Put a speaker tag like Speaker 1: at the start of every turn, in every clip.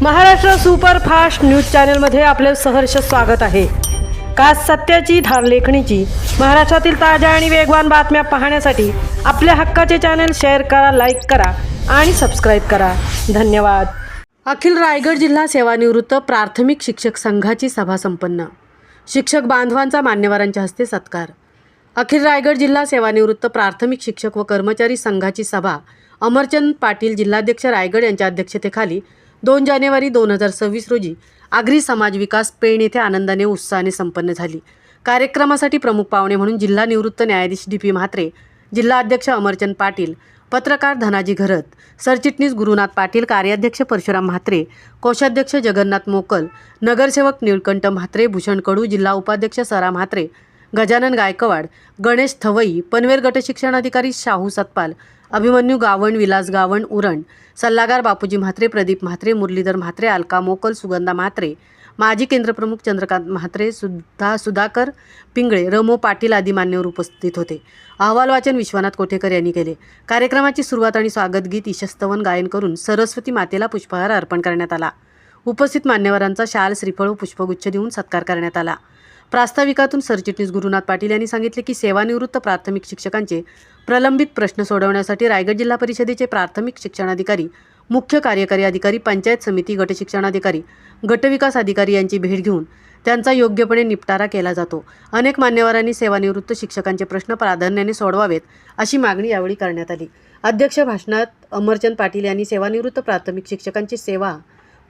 Speaker 1: Maharashtra superfast news चॅनलमध्ये आपले सहर्ष स्वागत आहे। का सत्याची धार लेखणीची महाराष्ट्रातील ताज्या आणि वेगवान बातम्या पाहण्यासाठी आपल्या हक्काचे चॅनल शेअर करा, लाईक करा आणि सबस्क्राइब करा। धन्यवाद। अखिल रायगड जिल्हा सेवानिवृत्त प्राथमिक शिक्षक संघाची सभा संपन्न। शिक्षक बांधवांचा मान्यवरांच्या हस्ते सत्कार। अखिल रायगड जिल्हा सेवानिवृत्त प्राथमिक शिक्षक व कर्मचारी संघाची सभा अमरचंद पाटील जिल्हाध्यक्ष रायगड यांच्या अध्यक्षतेखाली 2 जानेवारी 2026 रोजी आगरी समाज विकास पेण येथे आनंदाने उत्साहाने संपन्न झाली। कार्यक्रमासाठी प्रमुख पाहुणे म्हणून जिल्हा निवृत्त न्यायाधीश डी.पी. म्हात्रे, जिल्हा अध्यक्ष अमरचंद पाटील, पत्रकार धनाजी घरत, सरचिटणीस गुरुनाथ पाटील, कार्याध्यक्ष परशुराम म्हात्रे, कोषाध्यक्ष जगन्नाथ मोकल, नगरसेवक निळकंठ म्हात्रे, भूषण कडू, जिल्हा उपाध्यक्ष सरा म्हात्रे, गजानन गायकवाड, गणेश थवई, पनवेल गट शिक्षणाधिकारी शाहू सतपाल, अभिमन्यू गावण, विलास गावण उरण, सल्लागार बापूजी म्हात्रे, प्रदीप म्हात्रे, मुरलीधर म्हात्रे, अलका मोकल, सुगंधा म्हात्रे, माजी केंद्रप्रमुख चंद्रकांत म्हात्रे, सुधाकर पिंगळे, रमो पाटील आदी मान्यवर उपस्थित होते। अहवाल वाचन विश्वनाथ कोठेकर यांनी केले। कार्यक्रमाची सुरुवात आणि स्वागत गीत ईशस्तवन गायन करून सरस्वती मातेला पुष्पहार अर्पण करण्यात आला। उपस्थित मान्यवरांचा शाल, श्रीफळ व पुष्पगुच्छ देऊन सत्कार करण्यात आला। प्रास्ताविकातून सरचिटणीस गुरुनाथ पाटील यांनी सांगितले की सेवानिवृत्त प्राथमिक शिक्षकांचे प्रलंबित प्रश्न सोडवण्यासाठी रायगड जिल्हा परिषदेचे प्राथमिक शिक्षणाधिकारी, मुख्य कार्यकारी अधिकारी, पंचायत समिती, गट शिक्षणाधिकारी, गटविकास अधिकारी यांची भेट घेऊन त्यांचा योग्यपणे निपटारा केला जातो। अनेक मान्यवरांनी सेवानिवृत्त शिक्षकांचे प्रश्न प्राधान्याने सोडवावेत अशी मागणी यावेळी करण्यात आली। अध्यक्ष भाषणात अमरचंद पाटील यांनी सेवानिवृत्त प्राथमिक शिक्षकांची सेवा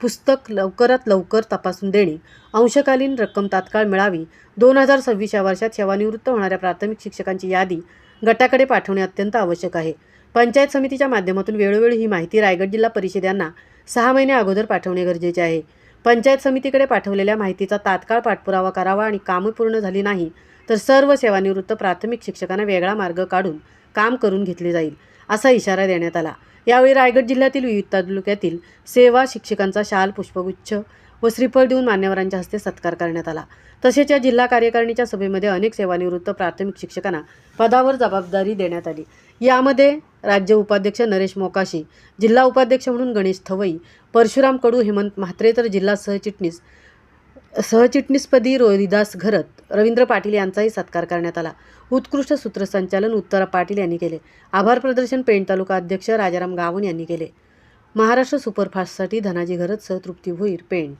Speaker 1: पुस्तक लवकरात लवकर तपासून देणे, अंशकालीन रक्कम तात्काळ मिळावी, 2026 या वर्षात सेवानिवृत्त होणाऱ्या प्राथमिक शिक्षकांची यादी गटाकडे पाठवणे अत्यंत आवश्यक आहे। पंचायत समितीच्या माध्यमातून वेळोवेळी ही माहिती रायगड जिल्हा परिषदांना 6 महिने अगोदर पाठवणे गरजेचे आहे। पंचायत समितीकडे पाठवलेल्या माहितीचा तात्काळ पाठपुरावा करावा आणि कामे पूर्ण झाली नाही तर सर्व सेवानिवृत्त प्राथमिक शिक्षकांना वेगळा मार्ग काढून काम करून घेतले जाईल असा इशारा देण्यात आला। यावेळी रायगड जिल्ह्यातील विविध तालुक्यातील सेवा शिक्षकांचा शाल, पुष्पगुच्छ व श्रीफळ देऊन मान्यवरांच्या हस्ते सत्कार करण्यात आला। तसेच या जिल्हा कार्यकारिणीच्या सभेमध्ये अनेक सेवानिवृत्त प्राथमिक शिक्षकांना पदावर जबाबदारी देण्यात आली। यामध्ये राज्य उपाध्यक्ष नरेश मोकाशी, जिल्हा उपाध्यक्ष म्हणून गणेश थवई, परशुराम कडू, हेमंत म्हात्रे तर जिल्हा सहचिटणीसपदी रोहिदास घरत, रवींद्र पाटील यांचाही सत्कार करण्यात आला। उत्कृष्ट सूत्रसंचालन उत्तरा पाटील यांनी केले। आभार प्रदर्शन पेण तालुका अध्यक्ष राजाराम गावण यांनी केले। महाराष्ट्र सुपरफास्टसाठी धनाजी घरत सह तृप्ती भोईर, पेण।